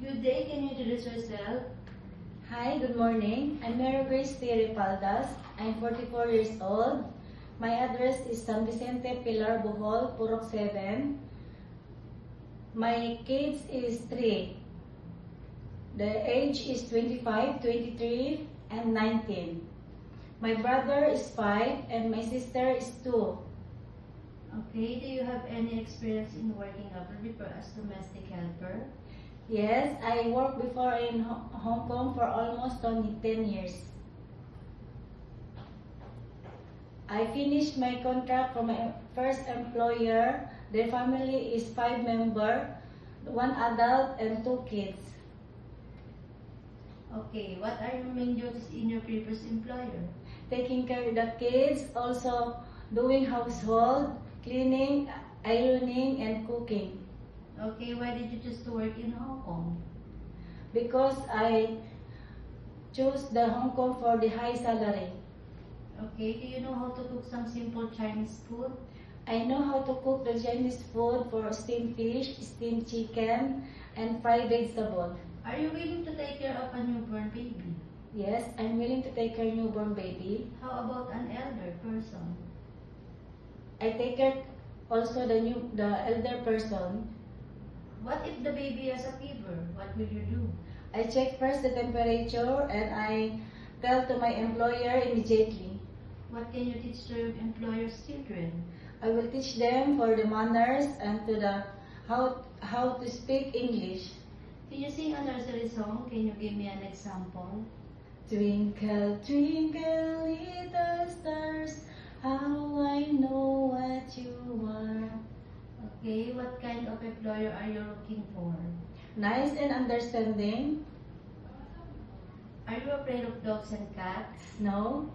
Good day, can you introduce yourself? Hi, good morning. I'm Mary Grace Thierry Paldas. I'm 44 years old. My address is San Vicente, Pilar, Bohol, Purok 7. My kids is 3. The age is 25, 23, and 19. My brother is 5 and my sister is 2. Okay, do you have any experience in working abroad as domestic helper? Yes, I worked before in Hong Kong for almost 10 years. I finished my contract from my first employer. Their family is 5 members, 1 adult and 2 kids. Okay, what are your main duties in your previous employer? Taking care of the kids, also doing household, cleaning, ironing, and cooking. Okay, why did you choose to work in Hong Kong? Because I chose the Hong Kong for the high salary. Okay, do you know how to cook some simple Chinese food? I know how to cook the Chinese food for steamed fish, steamed chicken, and fried vegetable. Are you willing to take care of a newborn baby? Yes, I'm willing to take care of newborn baby. How about an elder person? I take care also the elder person. What if the baby has a fever? What will you do? I check first the temperature and I tell to my employer immediately. What can you teach to your employer's children? I will teach them for the manners and to the how to speak English. Can you sing a nursery song? Can you give me an example? Twinkle, twinkle, little stars, how I know what you are. Okay, what kind of employer are you looking for? Nice and understanding. Are you afraid of dogs and cats? No.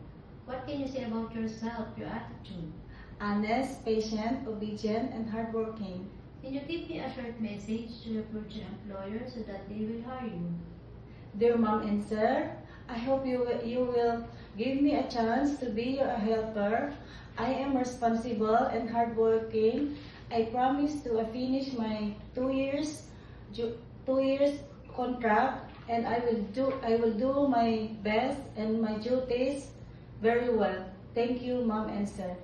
What can you say about yourself, your attitude? Honest, patient, obedient, and hardworking. Can you give me a short message to your future employer so that they will hire you? Dear Mom and Sir, I hope you will give me a chance to be your helper. I am responsible and hardworking. I promise to finish my 2 years contract, and I will do my best and my duties very well. Thank you, Mom and Sir.